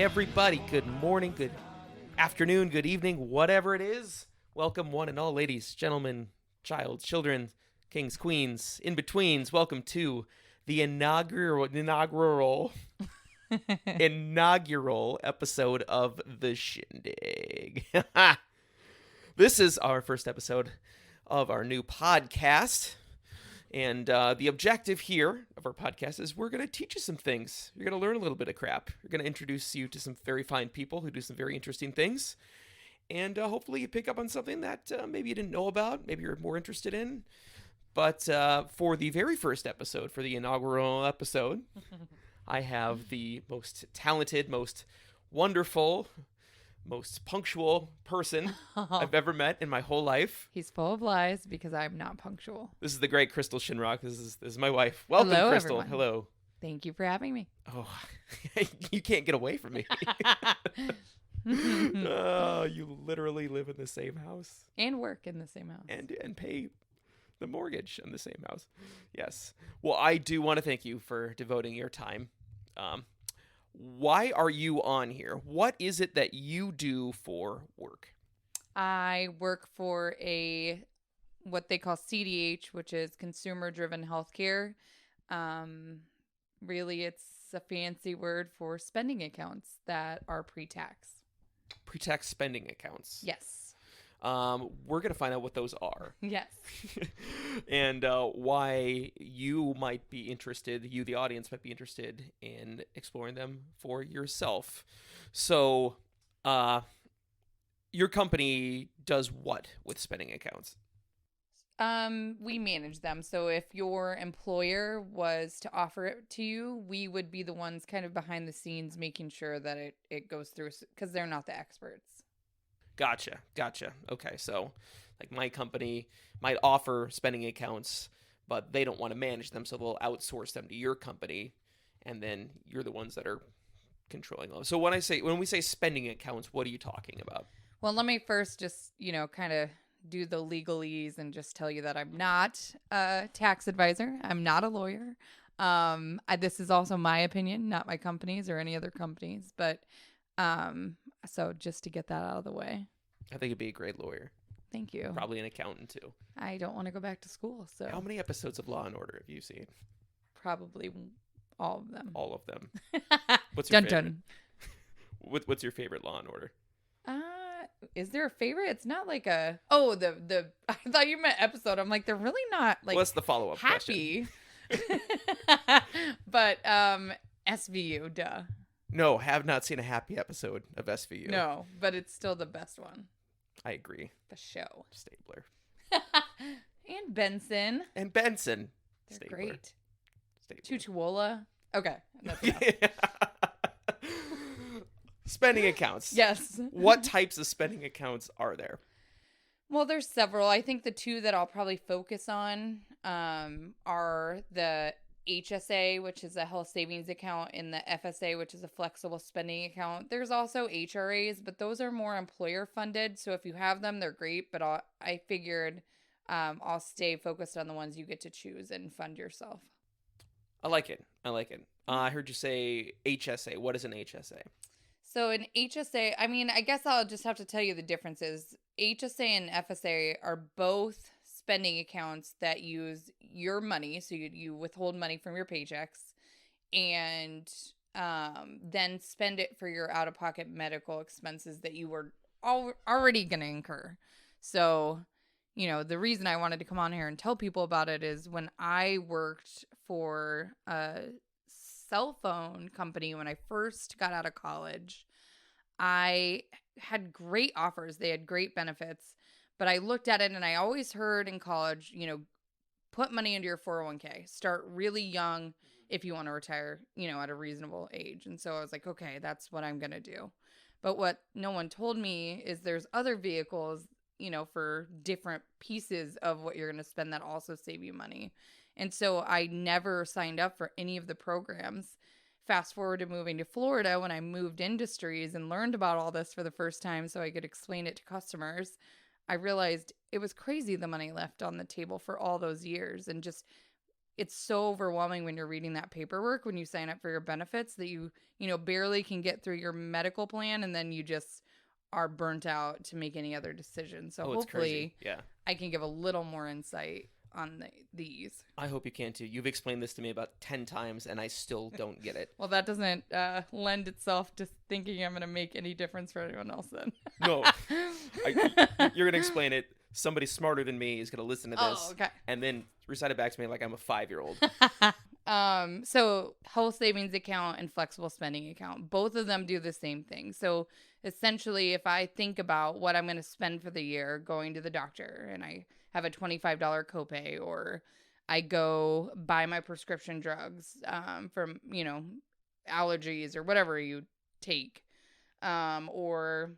everybody. Good morning, good afternoon, good evening, whatever it is. Welcome, one and all, ladies, gentlemen, children, kings, queens, in-betweens. Welcome to the inaugural episode of The Shindig. This is our first episode of our new podcast. And the objective here of our podcast is we're going to teach you some things. You're going to learn a little bit of crap. We're going to introduce you to some very fine people who do some very interesting things. And hopefully you pick up on something that maybe you didn't know about, maybe you're more interested in. But for the very first episode, for the inaugural episode, I have the most talented, most wonderful, most punctual person I've ever met in my whole life. He's full of lies because I'm not punctual. This is the great Crystal Shinrock. This is my wife. Welcome, Hello, Crystal. everyone. Hello. Thank you for having me. Oh, you can't get away from me. You literally live in the same house. And work in the same house. And pay the mortgage in the same house. Yes. Well, I do want to thank you for devoting your time. Why are you on here? What is it that you do for work? I work for what they call CDH, which is consumer-driven healthcare. Really, it's a fancy word for spending accounts that are pre-tax. Pre-tax spending accounts. Yes. We're going to find out what those are. Yes. And why you might be interested, you, the audience, might be interested in exploring them for yourself. So, your company does what with spending accounts? We manage them. So if your employer was to offer it to you, we would be the ones kind of behind the scenes making sure that it goes through because they're not the experts. Gotcha. Okay, so like my company might offer spending accounts, but they don't want to manage them, so they'll outsource them to your company, and then you're the ones that are controlling them. So when we say spending accounts, what are you talking about? Well, let me first just, kind of do the legalese and just tell you that I'm not a tax advisor. I'm not a lawyer. This is also my opinion, not my company's or any other company's, but so just to get that out of the way. I think you'd be a great lawyer. Thank you. Probably an accountant too. I don't want to go back to school, so. How many episodes of Law and Order have you seen? Probably all of them. All of them. What's your favorite? Dun. What's your favorite Law and Order? Is there a favorite? It's not like the I thought you meant episode. I'm like, they're really not like. What's the follow-up happy? But SVU, duh. No, have not seen a happy episode of SVU. No, but it's still the best one. I agree. The show. Stabler. And Benson. They're Stabler. Great. Stabler. Tutuola. Okay. That's enough. Spending accounts. Yes. What types of spending accounts are there? Well, there's several. I think the two that I'll probably focus on are the HSA, which is a health savings account, and the FSA, which is a flexible spending account. There's also HRAs, but those are more employer funded. So if you have them, they're great. But I figured I'll stay focused on the ones you get to choose and fund yourself. I like it. I heard you say HSA. What is an HSA? So an HSA, I guess I'll just have to tell you the differences. HSA and FSA are both spending accounts that use your money. So you withhold money from your paychecks and then spend it for your out-of-pocket medical expenses that you were already going to incur. So, the reason I wanted to come on here and tell people about it is when I worked for a cell phone company when I first got out of college, I had great offers. They had great benefits, but I looked at it and I always heard in college, put money into your 401k, start really young if you want to retire, at a reasonable age. And so I was like, okay, that's what I'm going to do. But what no one told me is there's other vehicles, for different pieces of what you're going to spend that also save you money. And so I never signed up for any of the programs. Fast forward to moving to Florida when I moved industries and learned about all this for the first time so I could explain it to customers. I realized it was crazy the money left on the table for all those years and just it's so overwhelming when you're reading that paperwork when you sign up for your benefits that you barely can get through your medical plan, and then you just are burnt out to make any other decisions. So Oh, it's crazy. hopefully Yeah. I can give a little more insight on these. I hope you can too. You've explained this to me about 10 times and I still don't get it. Well, that doesn't lend itself to thinking I'm going to make any difference for anyone else then. No. You're going to explain it. Somebody smarter than me is going to listen to this Oh, okay. and then recite it back to me like I'm a 5-year-old. So health savings account and flexible spending account, both of them do the same thing. So essentially, if I think about what I'm going to spend for the year going to the doctor and I have a $25 copay, or I go buy my prescription drugs from, allergies or whatever you take, or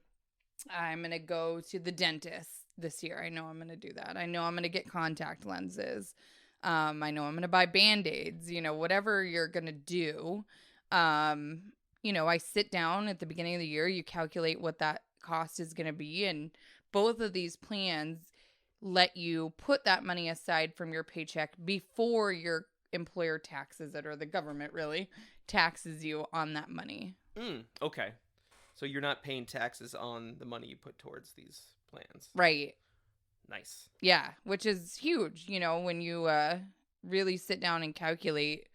I'm going to go to the dentist this year. I know I'm going to do that. I know I'm going to get contact lenses. I know I'm going to buy Band-Aids, whatever you're going to do. I sit down at the beginning of the year, you calculate what that cost is going to be. And both of these plans let you put that money aside from your paycheck before your employer taxes it, or the government really taxes you on that money. Okay. So you're not paying taxes on the money you put towards these plans. Right. Nice. Yeah, which is huge, when you really sit down and calculate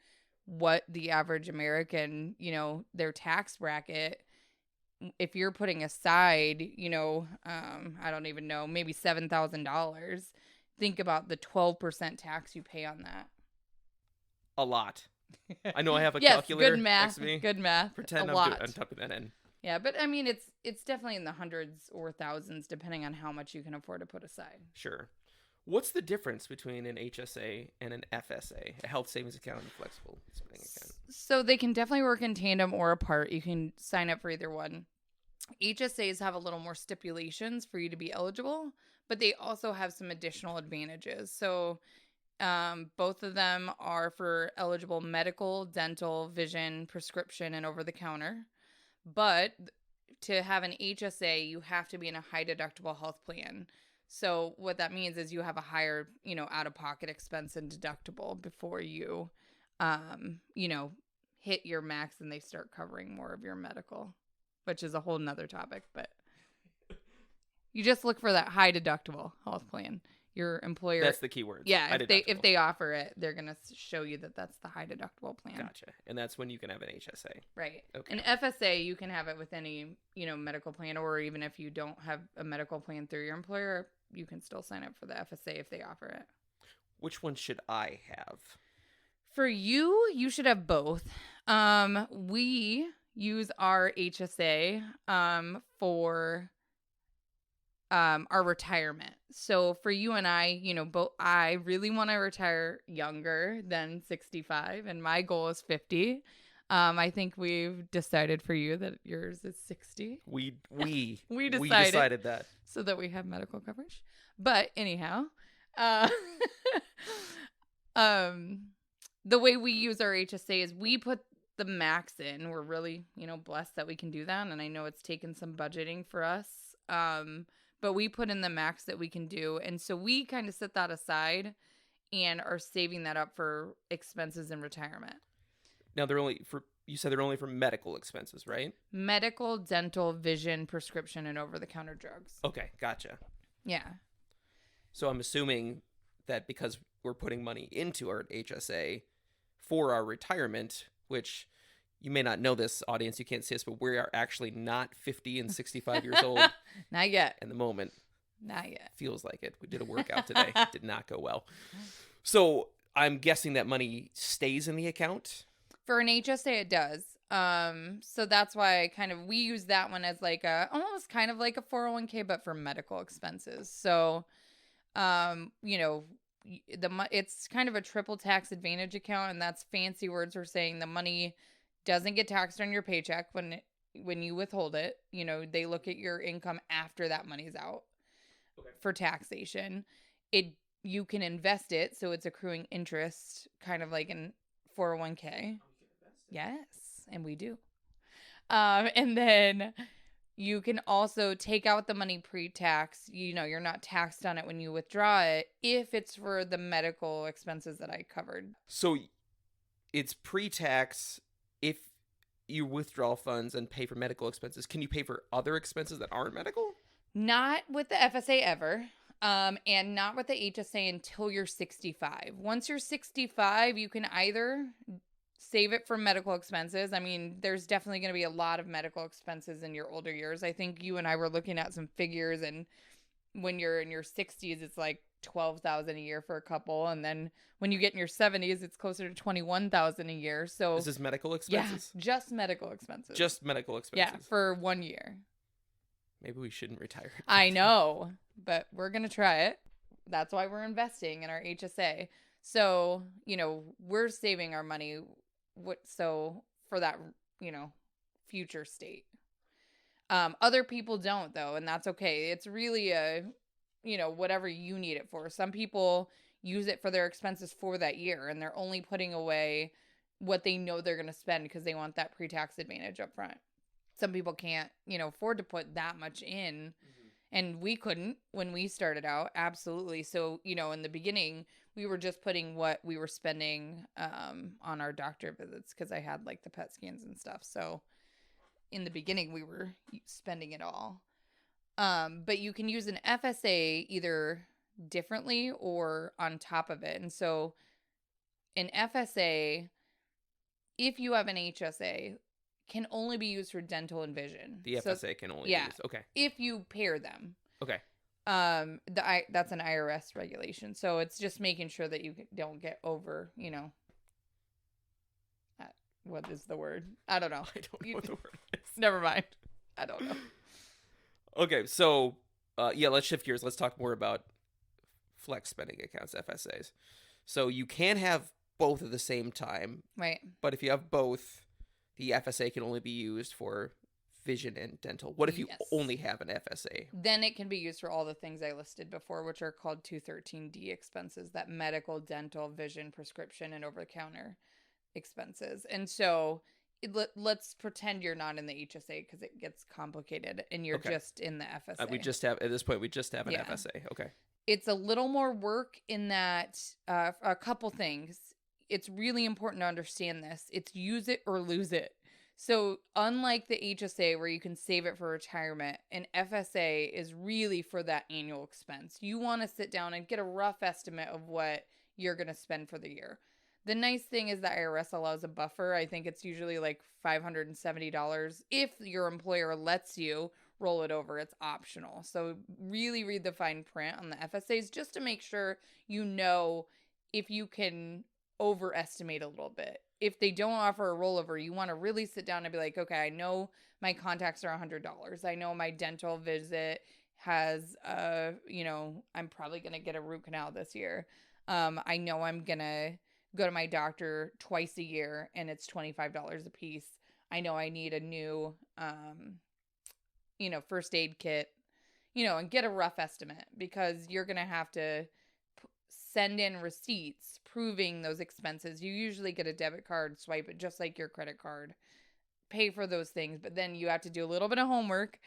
what the average American, their tax bracket, if you're putting aside, I don't even know, maybe $7,000, think about the 12% tax you pay on that. A lot. I know I have a yes, calculator good math, next to me. Good math. Pretend a I'm lot. I'm typing that in. Yeah, but I mean, it's definitely in the hundreds or thousands, depending on how much you can afford to put aside. Sure. What's the difference between an HSA and an FSA, a health savings account and a flexible spending account? So they can definitely work in tandem or apart. You can sign up for either one. HSAs have a little more stipulations for you to be eligible, but they also have some additional advantages. So both of them are for eligible medical, dental, vision, prescription, and over-the-counter. But to have an HSA, you have to be in a high deductible health plan. So what that means is you have a higher, out-of-pocket expense and deductible before you, hit your max and they start covering more of your medical, which is a whole nother topic. But you just look for that high deductible health plan. Your employer. That's the key word. Yeah, if they offer it, they're going to show you that that's the high deductible plan. Gotcha. And that's when you can have an HSA. Right. Okay. An FSA, you can have it with any, medical plan, or even if you don't have a medical plan through your employer, you can still sign up for the FSA if they offer it. Which one should I have? For you, you should have both. We use our HSA for our retirement. So for you and I, I really want to retire younger than 65, and my goal is 50. I think we've decided for you that yours is 60. We decided that. So that we have medical coverage. But anyhow, the way we use our HSA is we put the max in. We're really, blessed that we can do that. And I know it's taken some budgeting for us. But we put in the max that we can do. And so we kind of set that aside and are saving that up for expenses in retirement. Now you said they're only for medical expenses, right? Medical, dental, vision, prescription, and over-the-counter drugs. Okay, gotcha. Yeah. So I'm assuming that because we're putting money into our HSA for our retirement, which you may not know this, audience, you can't see us, but we are actually not 50 and 65 years old. Not yet. In the moment. Not yet. Feels like it. We did a workout today. Did not go well. So I'm guessing that money stays in the account? For an HSA, it does. So that's why we use that one as almost kind of like a 401k, but for medical expenses. So, it's kind of a triple tax advantage account, and that's fancy words for saying the money doesn't get taxed on your paycheck when you withhold it. They look at your income after that money's out for taxation. You can invest it, so it's accruing interest, kind of like in 401k. Yes, and we do. And then You can also take out the money pre-tax. You're not taxed on it when you withdraw it if it's for the medical expenses that I covered. So it's pre-tax if you withdraw funds and pay for medical expenses. Can you pay for other expenses that aren't medical? Not with the FSA ever. And not with the HSA until you're 65. Once you're 65, you can either save it for medical expenses. I mean, there's definitely going to be a lot of medical expenses in your older years. I think you and I were looking at some figures, and when you're in your 60s, it's like 12,000 a year for a couple, and then when you get in your 70s, it's closer to 21,000 a year. So This is medical expenses? yeah, just medical expenses. Just medical expenses. Yeah, for 1 year. Maybe we shouldn't retire. I know, but we're going to try it. That's why we're investing in our HSA. So, we're saving our money for that, future state. Other people don't, though, and that's okay. It's really whatever you need it for. Some people use it for their expenses for that year, and they're only putting away what they know they're going to spend because they want that pre-tax advantage up front. Some people can't, afford to put that much in. Mm-hmm. And we couldn't when we started out. Absolutely. So, in the beginning, we were just putting what we were spending on our doctor visits because I had like the PET scans and stuff. So in the beginning, we were spending it all. But you can use an FSA either differently or on top of it. And so an FSA, if you have an HSA, can only be used for dental and vision. The FSA can only be used. Okay. If you pair them. Okay. That's an IRS regulation. So it's just making sure that you don't get over, what is the word? I don't know. I don't know what the word is. Never mind. I don't know. Okay. So, let's shift gears. Let's talk more about flex spending accounts, FSAs. So you can have both at the same time. Right. But if you have both, the FSA can only be used for vision and dental. What if you only have an FSA? Then it can be used for all the things I listed before, which are called 213D expenses, that medical, dental, vision, prescription, and over-the-counter expenses. And so let's pretend you're not in the HSA because it gets complicated and you're just in the FSA. At this point, we just have an FSA. Okay. It's a little more work in that a couple things. It's really important to understand this. It's use it or lose it. So unlike the HSA where you can save it for retirement, an FSA is really for that annual expense. You want to sit down and get a rough estimate of what you're going to spend for the year. The nice thing is the IRS allows a buffer. I think it's usually like $570. If your employer lets you roll it over, it's optional. So really read the fine print on the FSAs just to make sure if you can overestimate a little bit. If they don't offer a rollover, you want to really sit down and be like, okay, I know my contacts are $100. I know my dental visit has, I'm probably going to get a root canal this year. I know I'm going to go to my doctor twice a year and it's $25 a piece. I know I need a new, first aid kit, and get a rough estimate because you're going to have to send in receipts proving those expenses. You usually get a debit card, swipe it just like your credit card, pay for those things, but then you have to do a little bit of homework,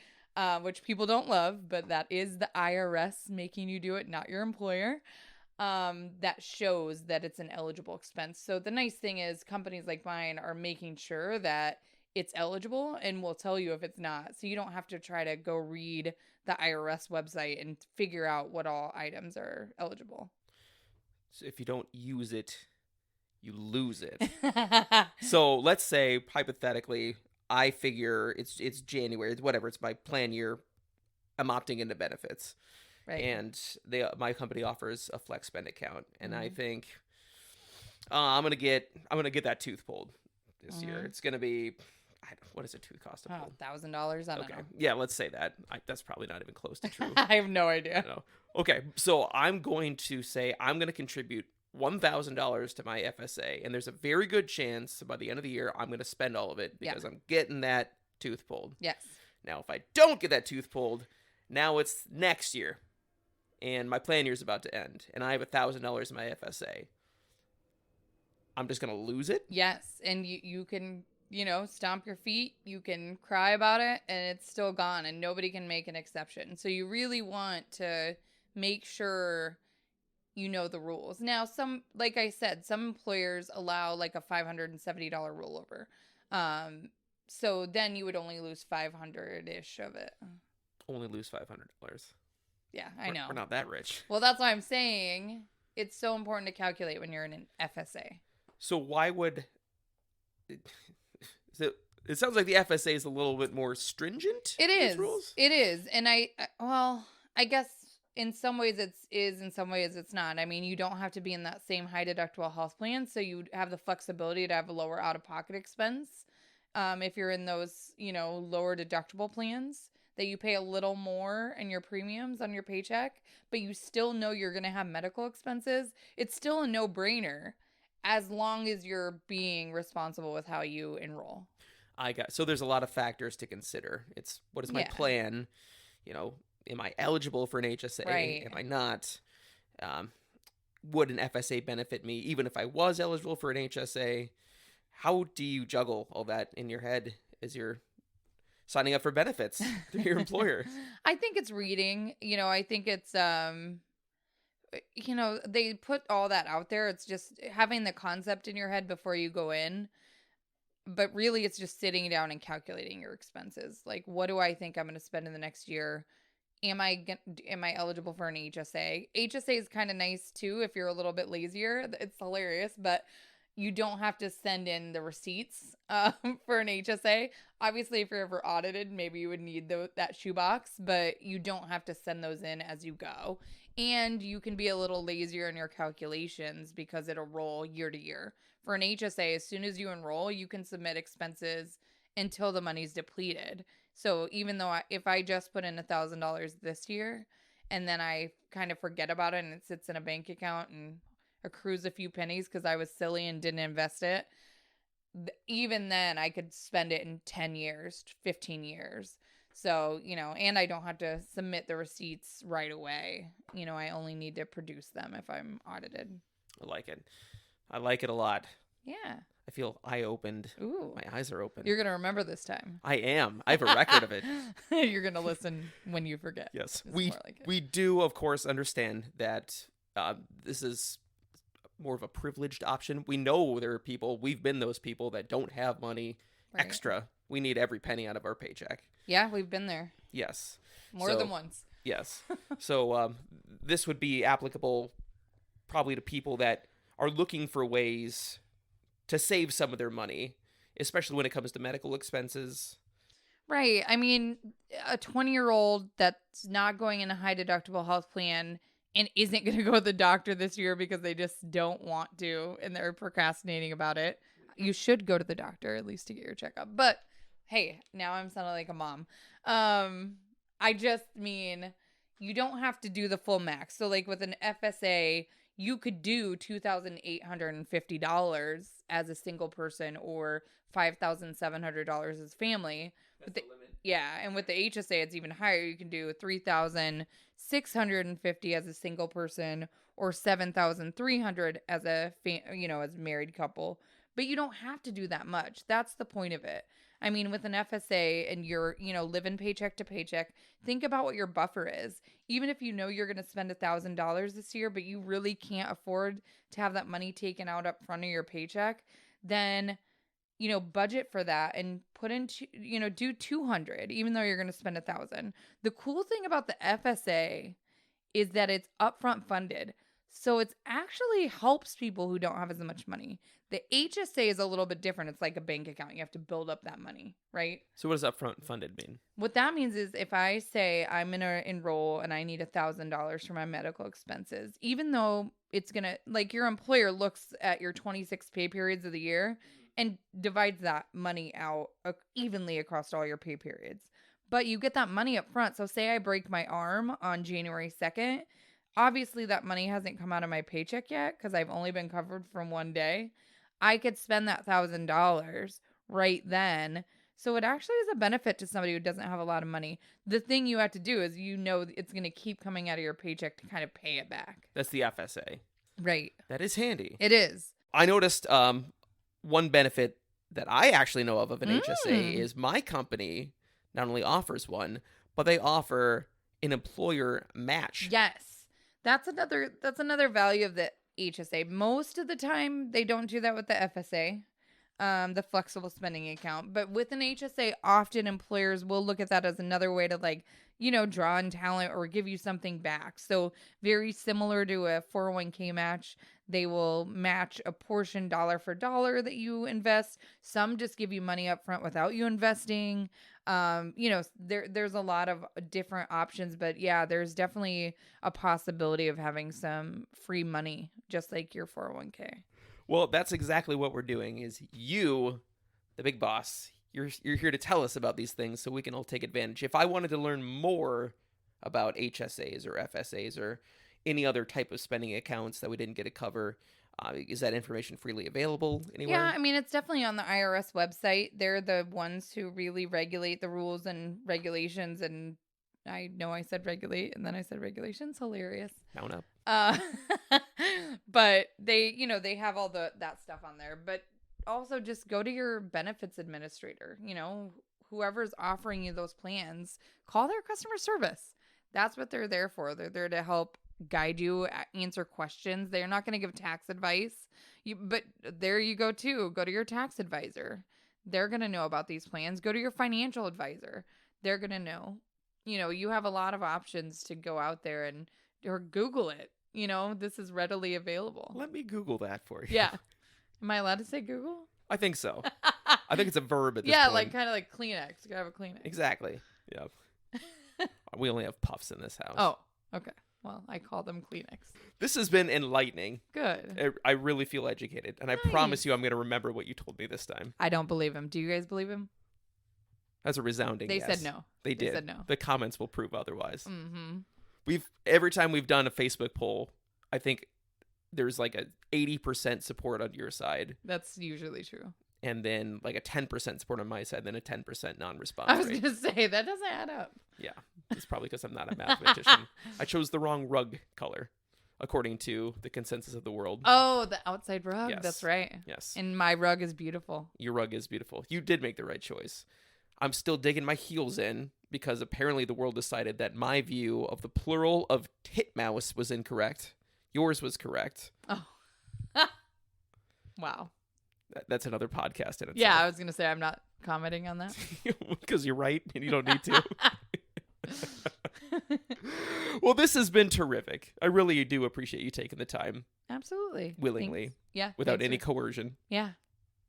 which people don't love, but that is the IRS making you do it, not your employer. That shows that it's an eligible expense. So the nice thing is companies like mine are making sure that it's eligible and will tell you if it's not. So you don't have to try to go read the IRS website and figure out what all items are eligible. So if you don't use it, you lose it. So let's say, hypothetically, I figure it's January, whatever, it's my plan year. I'm opting into benefits. Right. And my company offers a flex spend account. And I think I'm gonna get that tooth pulled this year. It's gonna be, what does a tooth cost to pull? $1,000. I don't know. Yeah, let's say that. That's probably not even close to true. I have no idea. Okay, so I'm going to say I'm going to contribute $1,000 to my FSA, and there's a very good chance by the end of the year I'm going to spend all of it because I'm getting that tooth pulled. Yes. Now, if I don't get that tooth pulled, now it's next year, and my plan year is about to end, and I have $1,000 in my FSA. I'm just going to lose it? Yes, and you can stomp your feet, you can cry about it, and it's still gone, and nobody can make an exception. So you really want to make sure you know the rules. Now, like I said, some employers allow like a $570 rollover. So then you would only lose 500-ish of it. Only lose $500. Yeah, I know. We're not that rich. Well, that's why I'm saying it's so important to calculate when you're in an FSA. So why would it sounds like the FSA is a little bit more stringent? It is. Rules? It is. And I guess in some ways in some ways it's not. I mean, you don't have to be in that same high deductible health plan, so you have the flexibility to have a lower out-of-pocket expense. If you're in those, lower deductible plans, that you pay a little more in your premiums on your paycheck, but you still know you're going to have medical expenses, it's still a no-brainer as long as you're being responsible with how you enroll. So there's a lot of factors to consider. It's what is my plan? Am I eligible for an HSA? Right. Am I not? Would an FSA benefit me even if I was eligible for an HSA? How do you juggle all that in your head as you're signing up for benefits through your employer? I think it's reading. I think it's they put all that out there. It's just having the concept in your head before you go in. But really, it's just sitting down and calculating your expenses. Like, what do I think I'm going to spend in the next year? Am I eligible for an HSA? HSA is kind of nice, too, if you're a little bit lazier. It's hilarious, but you don't have to send in the receipts for an HSA. Obviously, if you're ever audited, maybe you would need that shoebox, but you don't have to send those in as you go. And you can be a little lazier in your calculations because it'll roll year to year. For an HSA, as soon as you enroll, you can submit expenses until the money's depleted. So even though if I just put in $1,000 this year and then I kind of forget about it and it sits in a bank account and accrues a few pennies because I was silly and didn't invest it, even then I could spend it in 10 years, 15 years. So, and I don't have to submit the receipts right away. I only need to produce them if I'm audited. I like it. I like it a lot. Yeah. I feel eye-opened. Ooh. My eyes are open. You're going to remember this time. I am. I have a record of it. You're going to listen when you forget. Yes. We do, of course, understand that this is more of a privileged option. We know there are people, we've been those people that don't have money extra. We need every penny out of our paycheck. Yeah, we've been there. Yes. More than once. Yes. So this would be applicable probably to people that are looking for ways to save some of their money, especially when it comes to medical expenses. Right. I mean, a 20-year-old that's not going in a high deductible health plan and isn't going to go to the doctor this year because they just don't want to and they're procrastinating about it. You should go to the doctor at least to get your checkup. But hey, now I'm sounding like a mom. I just mean you don't have to do the full max. So like with an FSA, you could do $2,850 as a single person or $5,700 as family. That's the limit. Yeah, and with the HSA, it's even higher. You can do $3,650 as a single person or $7,300 as as a married couple. But you don't have to do that much. That's the point of it. I mean, with an FSA and you're, living paycheck to paycheck, think about what your buffer is. Even if you know you're going to spend $1,000 this year, but you really can't afford to have that money taken out up front of your paycheck, then, budget for that and put into, do 200, even though you're going to spend 1,000. The cool thing about the FSA is that it's upfront funded. So it actually helps people who don't have as much money. The HSA is a little bit different. It's like a bank account. You have to build up that money, right? So what does upfront funded mean? What that means is if I say I'm going to enroll and I need $1,000 for my medical expenses, even though it's going to, like your employer looks at your 26 pay periods of the year and divides that money out evenly across all your pay periods. But you get that money up front. So say I break my arm on January 2nd. Obviously, that money hasn't come out of my paycheck yet because I've only been covered from one day. I could spend that $1,000 right then. So it actually is a benefit to somebody who doesn't have a lot of money. The thing you have to do is it's going to keep coming out of your paycheck to kind of pay it back. That's the FSA. Right. That is handy. It is. I noticed one benefit that I actually know of an HSA Mm. is my company not only offers one, but they offer an employer match. Yes. That's another value of the HSA. Most of the time they don't do that with the FSA. The flexible spending account. But with an HSA, often employers will look at that as another way to, like, draw in talent or give you something back. So very similar to a 401k match, they will match a portion dollar for dollar that you invest. Some just give you money up front without you investing. There's a lot of different options, but yeah, there's definitely a possibility of having some free money, just like your 401k. Well, that's exactly what we're doing. Is you, the big boss, you're here to tell us about these things so we can all take advantage. If I wanted to learn more about HSAs or FSAs or any other type of spending accounts that we didn't get to cover, is that information freely available anywhere? Yeah, I mean, it's definitely on the IRS website. They're the ones who really regulate the rules and regulations. And I know I said regulate and then I said regulations. Hilarious. Mount up. But they have all that stuff on there. But also just go to your benefits administrator. Whoever's offering you those plans, call their customer service. That's what they're there for. They're there to help guide you, answer questions. They're not going to give tax advice. But there you go too. Go to your tax advisor. They're going to know about these plans. Go to your financial advisor. They're going to know. You have a lot of options to go out there or Google it. This is readily available. Let me Google that for you. Yeah. Am I allowed to say Google? I think so. I think it's a verb at this yeah, point. like kind of like Kleenex. You gotta have a Kleenex. Exactly. Yep. We only have puffs in this house. Oh, okay. Well, I call them Kleenex. This has been enlightening. Good. I really feel educated. And I promise you I'm going to remember what you told me this time. I don't believe him. Do you guys believe him? That's a resounding They yes. said no. They did. said no. The comments will prove otherwise. Mm-hmm. Every time we've done a Facebook poll, I think there's like a 80% support on your side. That's usually true. And then like a 10% support on my side, then a 10% non-response I was rate. going to say, that doesn't add up. Yeah. It's probably because I'm not a mathematician. I chose the wrong rug color, according to the consensus of the world. Oh, the outside rug. Yes. That's right. Yes. And my rug is beautiful. Your rug is beautiful. You did make the right choice. I'm still digging my heels in because apparently the world decided that my view of the plural of titmouse was incorrect. Yours was correct. Oh. Wow. That's another podcast in itself. Yeah, I was going to say I'm not commenting on that. Because you're right and you don't need to. Well, this has been terrific. I really do appreciate you taking the time. Absolutely. Willingly. Thanks. Yeah. Without thanks any for- coercion. Yeah.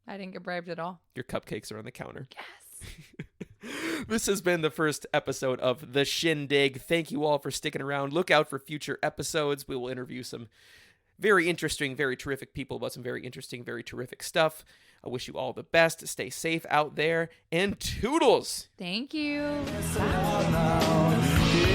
I didn't get bribed at all. Your cupcakes are on the counter. Yes. This has been the first episode of The Shindig. Thank you all for sticking around. Look out for future episodes. We will interview some very interesting, very terrific people about some very interesting, very terrific stuff. I wish you all the best. Stay safe out there. And toodles! Thank you. Now,